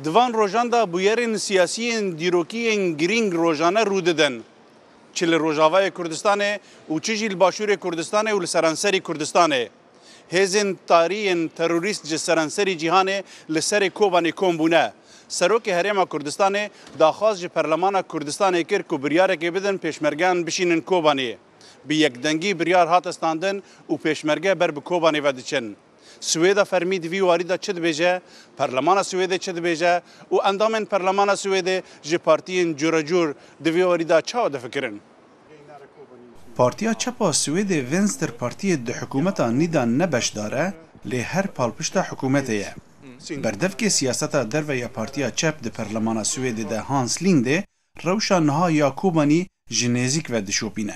Divan rojan da bûyerên siyasiyên dîrokiyên girîng rojane rû didin. Çi li Rojavayê Kurdistanê û çi jî li Başûrê Kurdistanê û li seranserî Kurdistanê. Hêzên tarîyên terorîst ji seranserî cîhanê li serê Kobanê kom bûne. Serokê Herêma Kurdistanê daxwaz ji Perlemana Kurdistanê kir ku biryarekê bidin pêşmergeyan bişînin Kobanê. Bi yekdengî biryar hat standin û pêşmerge ber bi Kobanê ve diçin. Swêda fermî di vî warî da çi dibêje, Perlemana Swêdê çi dibêje û endamên Perlemana Swêdê ji partiyên curecûr di vî warî da çawa difikirin. Partiya Çapa Swêdê Venstre partiyê di hikûmeta nîdan ne beşdar e, lê her palpişta hikûmetê ye. Berdevkê siyaseta derve ya Partiya Çep di Perlemana Swêdê de Hans Linde, rewşa niha ya Kobanî ji nêzik ve dişopîne.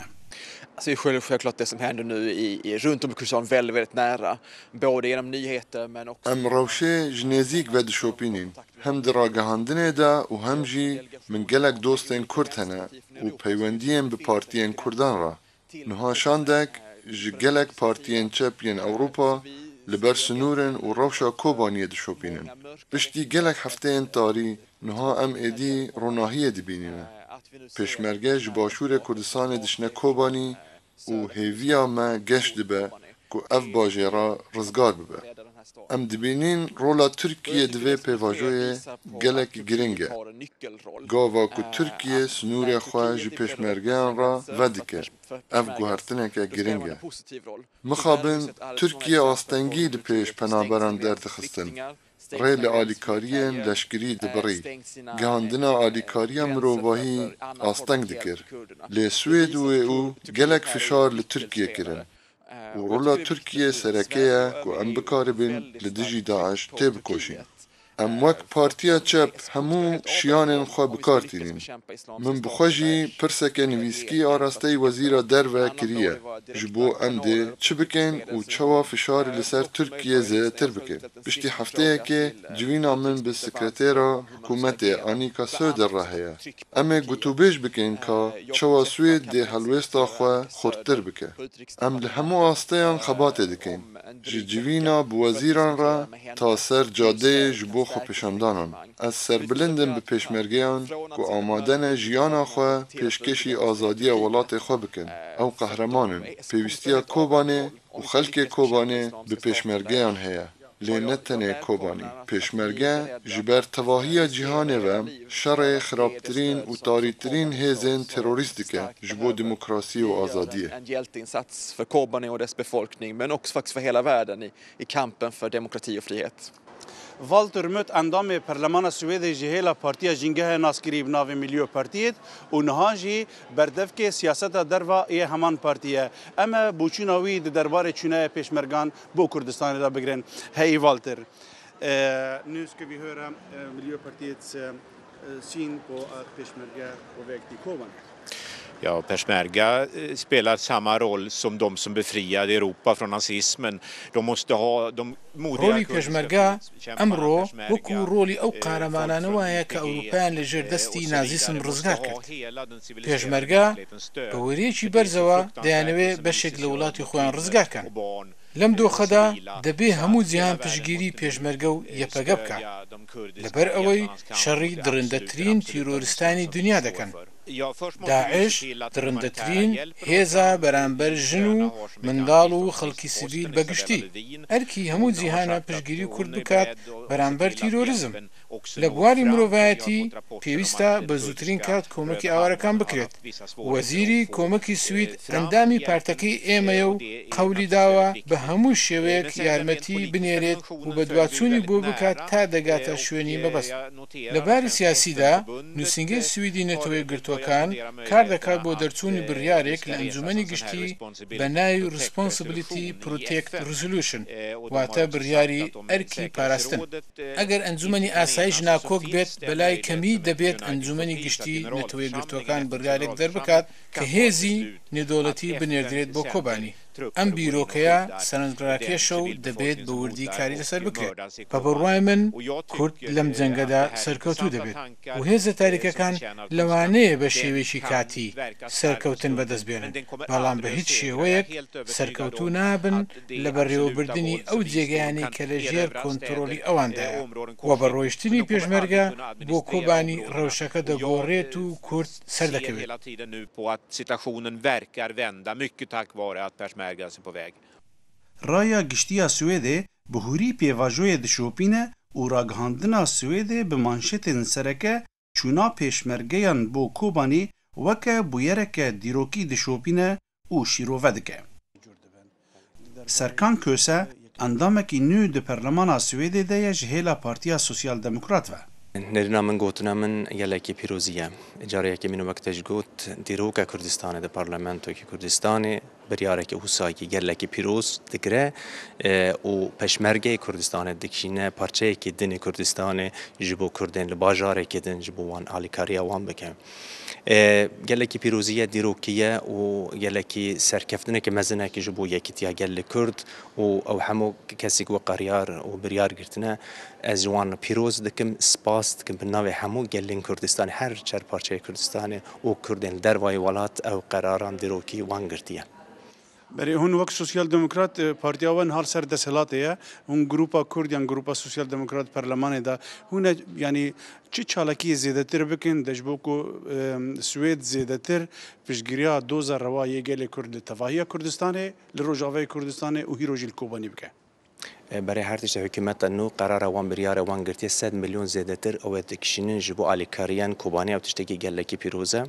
Det är självklart det som händer nu runt om i Kurdistan väldigt nära, både genom nyheter men också... Em rewşê ji nêzik ve dişopînin, hem di ragihandinê de û hem jî min gelek dostên Kurd hene û peywendiyên bi partiyên Kurdan ra. Niha şandek ji gelek partiyên çep yên Ewropa li ber sinûrên û rewşa Kobaniyê dişopînin. Piştî gelek hefteyên tarî niha em êdî ronahiyê dibînîne. Pêşmerge ji Başûrê Kurdistanê dişine Kobanî û hêviya me geş dibe ku ev bajêra rizgar bibe. Em dibînin rola Tirkiye di vê pêvajoyê gelekî giring e. Gava ku Tirkiye sinûrê xwe ji pêşmergeyan ra vedike. Ev guhertineke giring e. Mixabin Tirkiye astengî li pêş penaberan derdixistin. Rê li alîkariyên leşkerî dibirî. Gihandina alîkariya mirovahî asteng dikir. Lê Swêd û û gelek fişar li Tirkiye kirin. û rola Tirkiye sereke ye ku em bikaribin li dijî Daeş tê bikoşîn. Em wek Partiya Çep hemû şiyanên xwe bikartînin. Min bi xwe jî pirseke nivîskî arasteyî Wezîra Derve kiriye ji bo em dê çi bikin û çawa fişarê li ser Tirkiye zêdetir bike. Piştî hefteyekê civîna min bi sekretêra hikûmetê Anika Söder re heye. Em ê gotûbêj bikin ka çawa Swêd dê helwêsta xwe xurttir bike. Em li hemû asteyan xebatê dikin. Ji civîna bi wezîran re ta ser cadeyê ji bo xwe pêşandanan. Ez serbilindim bi pêşmergeyan ku amade ne jiyana xwe pêşkêşî azadiya welatê xwe bikin. Ew qehremanin. Pêwîstiya Kobanê û xelkê Kobanê bi pêşmergeyan heye. Lê ne tenê Kobanî. Pêşmerge ji ber tevahiya cîhanê ve şerê xirabtirîn û tarîtirîn hêzên terorîst dike ji bo demokrasî û azadiyê. En hjälteinsats för Kobani och dess befolkning men också faktiskt för hela världen i kampen för demokrati och frihet. Walter Möt endamê Perlemana Swêdê ji hêla Partiya Jîngehê naskirî bi navê Millî Partiyê û niha jî berdevkê siyaseta derva yê heman partiye. Em e bûçûna wî di derbarê çûneyê pêşmergan bo Kurdistanê de bigirin. Hey Walter. Nu ska vi höra Miljöpartiets syn på att peshmerga på väg till Koban. Ja, peshmerga spelar samma roll som de som befriade Europa från nazismen. De måste ha de ڕۆلی پێشمەرگا ئەمڕۆ وەکو ڕۆلی ئەو قارەمانانەوەیە کە ئەوروپایان لەژێر دەستی نازیسم ڕزگار کرد. پێشمەرگا بە وەرەیەکی بەرزەوە دەیانەوێت بەشێک لە وڵاتی خۆیان ڕزگارکەن. لەم دۆخەدا دەبێ هەموو جیهان پشگیری پێشمەرگە و یەپەگە بکات لەبەر ئەوەی شەڕی درندەترین تیرۆریستانی دنیا دەکەن. داعش درندەترین هێزە بەرامبەر ژن و منداڵ و خەڵکی سیڤیل بەگشتی ئەرکی هەموو جیهانە پشگیری کورد بکات بەرامبەر تیرۆریزم. لە بواری مرۆڤایەتی پێویستە بە زووترین کات کۆمەکی ئاوارەکان بکرێت. وەزیری کۆمەکی سوید ئەندامی پارتەکەی ئێمەیە و قەولی داوە بە هەموو شێوەیەک یارمەتی بنێرێت و بە دواتچوونی بۆ بکات تا دەگاتە شوێنی مەبەست. لە باری سیاسیدا نووسینگەی سویدی نەتەوەی گرتوەکان کار دەکات بۆ دەرچوونی بڕیارێک لە ئەنجومەنی گشتی بە ناوی Responsibility Protect Resolution واتە بڕیاری ئەرکی پاراستن. ئەگەر ئەنجومەنی ئاسایش ناکۆک بێت بەلای کەمی دەبێت ئەنجومەنی گشتی نەتەوەی گرتوەکان بڕیارێک دەربکات کە هێزی نێودەوڵەتی بنێردرێت بۆ کۆبانی. ئەم بیرۆکەیە سەرنجڕاکێشە و دەبێت بە وردی کاری لەسەر بکرێت بە بڕوای من کورد لەم جەنگەدا سەرکەوتوو دەبێت و هێزە تاریکەکان لەوانەیە بە شێوێکی کاتی سەرکەوتن بەدەست بێنن بەڵام بە هیچ شێوەیەک سەرکەوتوو نابن لە بەڕێوەبردننی ئەو جێگەیانی کە لە ژێر کۆنتترۆلی ئەواندایە و بە ڕۆیشتنی پێشمەرگە بۆ کۆبانی ڕەوشەکە دەگۆڕێت و کورد سەر دەکەوێت. Raya giştiya Swêdê bi hûrî pêvajoyê dişopîne û ragihandina Swêdê bi manşetên sereke çûna pêşmergeyan bo Kobanî weke bûyereke dîrokî dişopîne û şîrove dike. Serkan Köse endamekî nû di Perlemana Swêdê de ye ji hêla Partiya Sosyaldemokrat ve. نرنا من گوتنا من یلکی پیروزیه اجاره که منو وقتش گوت دیروکا کردستان ده پارلمانتو که کردستانی بریاره که حسایی که یلکی پیروز دکره و پشمرگه کردستان دکشینه پارچه که دین کردستان جبو کردن لباجاره که دین جبو وان آلیکاریا وان بکن یلکی پیروزیه دیروکیه و یلکی سرکفتنه که مزنه که جبو یکیتیا یل کرد و او همو کسی که قریار و بریار گرتنه از وان پیروز دکم سپاس دکم بناوی همو گلین کردستان هر چهار پارچه کردستان و کردن در وای ولات او قراران دیروکی وان گرتیه. برای هون وقت سوسیال دموکرات پارتیا ون هر سر دسلاته هون گروپا کرد یا گروپا سوسیال دموکرات پارلمان دا هون یعنی چه چالکی زیاده تر بکن دشبو کو سوئد زیاده تر پیشگیریا 2000 روایی گل کرد تفاهی کردستانه لروجاوی کردستانه و هیروجیل کوبانی بکه. برای هر تیش حکومت نو قرار وان بریاره وان گرتی 100 میلیون زیاده تر او دکشینن جبو آلیکاریان کوبانی او تشتکی گلکی پیروزه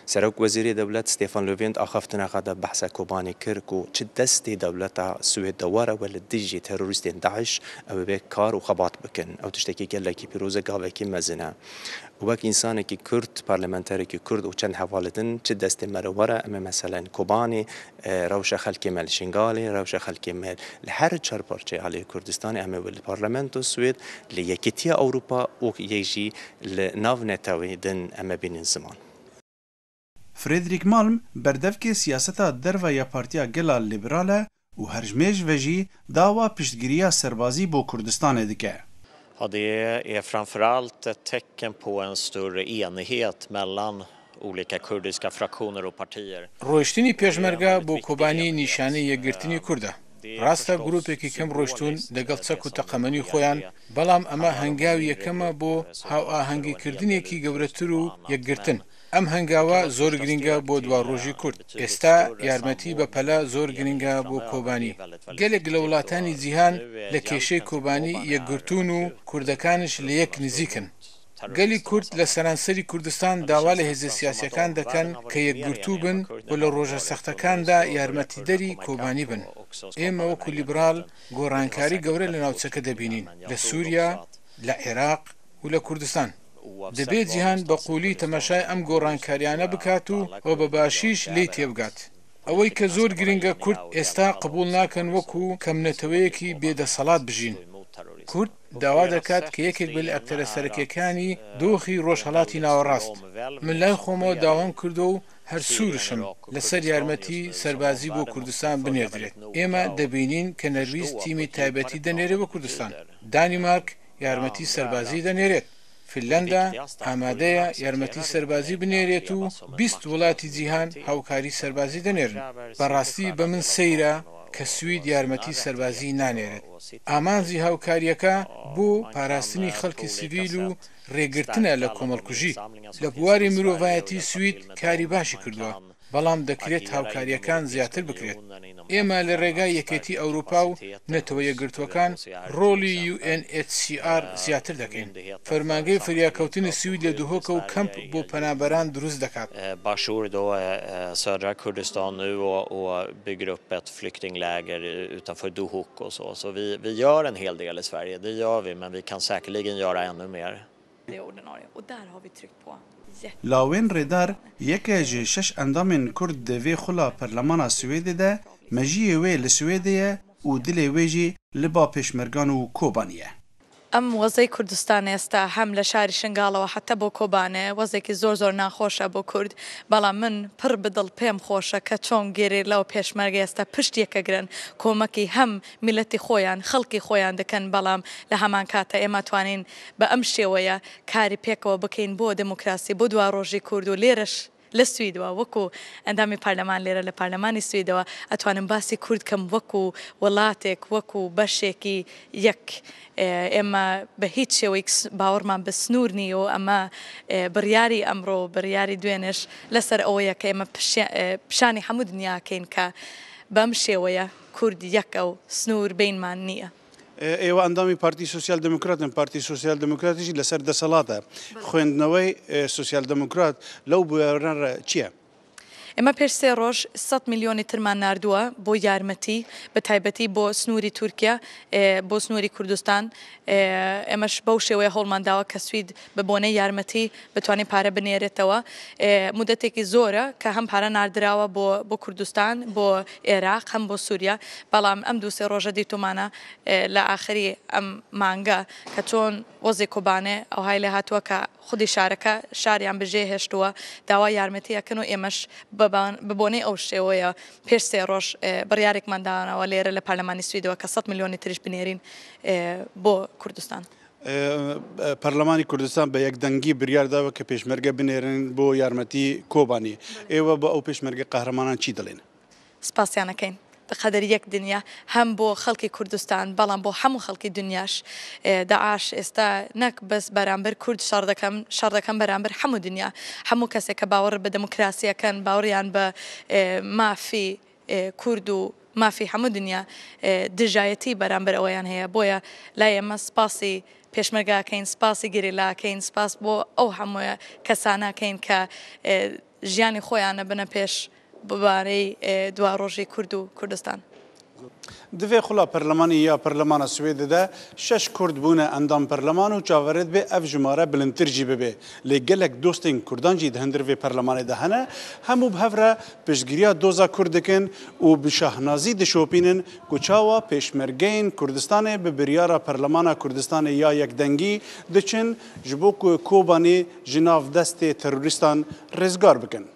سرک وزیر دولت ستيفان لوفيند آخفتنا قد بحث کوبانی کرد کو چه دستی دولت سوئد دواره ول دیجی تروریستین داعش او به کار و خبات بکن او تشتکی گلکی پیروزه گاوه کی مزنه وک انسانی که کرد پارلمانتری که کرد و چند حوالتن چه دست مروره اما مثلا کوبانی روش خلک مل شنگالی روش خلک مل لهر چهار پارچه علی کردستان اما ول پارلمانت سوئد لیکیتی اروپا و یجی لناو نتاوی دن اما بین زمان. فریدریک مالم بردفک سیاستا درو یا پارتیا گلا لیبراله و هرجمج وجی داوا پشتگیریا سربازی بو کردستان دکه. Ja, det är framförallt ett tecken på en större enighet mellan olika kurdiska fraktioner och partier. ڕۆیشتنی پێشمەرگە بۆ کۆبانی نیشانەی یەکگرتنی کوردە. ڕاستە گروپێکی کەم ڕۆیشتون لەگەڵ چەک و تەقەمەنی خۆیان بەڵام ئەمە هەنگاوی یەکەمە بۆ هاوئاهەنگیکردنێکی گەورەتر و یەکگرتن. ئەم هەنگاوە زۆر گرنگە بۆ دواڕۆژی کورد. ئێستا یارمەتی بە پەلا زۆر گرنگە بۆ کۆبانی. گەلێک لە وڵاتانی جیهان لە کێشەی کۆبانی یەکگرتون و کوردەکانش لە یەک نزیکن. گەلی کورد لە سەرانسەری کوردستان داوا لە هێزە سیاسیەکان دەکەن کە یەکگرتوو بن و لە ڕۆژە سەختەکاندا یارمەتیدەری کۆبانی بن. ئێمە وەکو لیبرال گۆڕانکاری گەورە لە ناوچەکە دەبینین لە سووریا، لە عێراق و لە کوردستان. دەبێت جیهان بە قوولی تەماشای ئەم گۆڕانکاریانە بکات و بە باشیش لی تێبگات. ئەوەی کە زۆر گرنگە کورد ئێستا قبول ناکەن وەکو کەمنەتەوەیەکی بێدەسەڵات بژین. کورد داوا دەکات کە یەکێک بە لە ئەکتەرە سەرەکیەکانی دۆخی ڕۆژهەڵاتی ناوەڕاست. من لای خۆمەوە داوام کردو و هەر سوورشم لەسەر یارمەتی سەربازی بۆ کوردستان بنێردرێت. ئێمە دەبینین کە نەرویز تیمی تایبەتی دەنێرێت بە کوردستان. دانیمارک یارمەتی سەربازی دەنێرێت. فنلەندا ئامادەیە یارمەتی سەربازی بنێرێت و 20 وڵاتی جیهان هاوکاری سەربازی دەنێرن. بەڕاستی بە من سەیرە کە سوید یارمەتی سەربازی نانێرێت. ئامانجی هاوکاریەکە بۆ پاراستنی خەڵکی سیڤیل و ڕێگرتنە لە کۆمەڵکوژی. لە بواری مرۆڤایەتی سوید کاری باشی کردووە. بەڵام دەکرێت هاوکاریەکان زیاتر بکرێت. ئێمە لە ڕێگای یەکێتی ئەوروپا و نەتەوە یەکگرتوەکان ڕۆڵی UNHCR زیاتر دەکەین. فەرمانگەی فریاکەوتنی سوید لە دوهۆکە و کەمپ بۆ پەنابەران دروست دەکات. Bashur då södra Kurdistan nu och bygger upp ett flyktingläger utanför Duhok och så vi gör en hel del i Sverige, det gör vi, men vi kan säkerligen göra ännu mer. Det är ordinarie och där har vi tryckt på. لاوین ریدار یکی از 6 اندامین کرد دوی خلا پرلمان سوئد ده مجیه وی لسوئدیه و دل ویجی لبا پیشمرگان و کوبانیه. ئەم وەزەی کوردستان ئێستا هەم لە شاری شنگاڵەوە حتا بۆ کۆبانێ وەزێکی زۆر ناخۆشە بۆ کورد بەڵام من پڕ بدڵ پێم خۆشە کە چۆن گێرێ لەو پێشمەرگە ئێستا پشتێکەگرن کۆمەکی هەم میلەتی خۆیان خەڵکی خۆیان دەکەن بەڵام لە هەمان کاتە ئێمە توانین بە ئەم شێوەیە کاری پێکەوە بکەین بۆ دموکراسی بۆ دوا ڕۆژی کورد و لێرەش لە سویدەوە وەکو ئەندامی پارلەمان لێرە لە پارلەمانی سویدەوە ئەتوانم باسی کورد کەم وەکو وڵاتێک وەکو بەشێکی یەک ئێمە بە هیچ شێوەیەک باوەڕمان بە سنوور نیە و ئەمە بڕیاری ئەمڕۆ بڕیاری دوێنش لەسەر ئەوەیە کە ئێمە پیشانی هەموو دنیاکەین کە بەم شێوەیە کورد یەکە و سنوور بینمان نییە. ئێوە ئەندامی پارتی سوسیال دموکراتن پارتی سوسیال دموکراتیشی لەسەر دەسەڵاتە خوێندنەوەی سوسیال دموکرات لەو بوێرە چییە؟ ئێمە پێش 3 ڕۆژ 100 میلیۆنی ترمان ناردووە بۆ یارمەتی بە تایبەتی بۆ سنووری تورکیا بۆ سنووری کوردستان ئێمەش بەو شێوەیە هەوڵمانداوە کە سوید بە بۆنەی یارمەتی بتوانێت پارە بنێرێتەوە مدەتێکی زۆرە کە هەم پارە ناردراوە بۆ کوردستان بۆ عێراق هەم بۆ سووریا بەڵام ئەم 2-3 ڕۆژە دیتومانە لە ئاخری ئەم مانگە کە چۆن وەزی کۆبانێ ئەو های لێ هاتووە کە خودی شارەکە شاریان بژێ هێشتووە داوا یارمەتیەکەن و ئێمەش ببۆنەی ئەو شێوەیە پێش 3 ڕۆژ بڕیارێکمانداوە لێرە لە پارلەمانی سویدەوە کە 100 میلیۆنی تریش بنێرین بۆ کوردستان. پەرلەمانی کوردستان بە یەکدەنگی بریارداوە کە پێشمەرگە بنێرن بۆ یارمەتی کۆبانی ئێوە بە ئەو پێشمەرگە قەهرەمانان چی دەڵێن؟ سپاسیانەکەین. بەقەدەر یەک دنیا هەم بۆ خەڵکی کوردستان بەڵام بۆ هەموو خەڵکی دنیاش داعش ئێستا نەک بەس بەرامبەر کورد شەڕ دەکەم بەرامبەر هەموو دنیا هەموو کەسێک کە باوەڕ بە دموکراسیەکەن باوەڕیان بە مافی کورد و مافی هەموو دنیا دژایەتی بەرامبەر ئەوەیان هەیە بۆیە لای ئێمە سپاسی پێشمەرگاکەین سپاسی گریلاکەین سپاس بۆ ئەو هەموو کەسانەکەین کە ژیانی خۆیانە بنە پێش ببارەی دوا ڕۆژی کورد و کوردستان. Divê xula Perlemanî ya Perlemana Swêdê de 6 Kurd bûne endam Perleman û çaverêt bê ev jimare bilindtir jî bibe. Lê gelek dostên Kurdan jî di hindir vê Perlemanê de hene, hemû bi hev re piştgiriya doza Kurd dikin û bi şahnazî dişopînin ku çawa pêşmergeyên Kurdistanê bi biryara Perlemana Kurdistanê ya yekdengî diçin ji bo ku Kobanî ji nav destê terorîstan rêzgar bikin.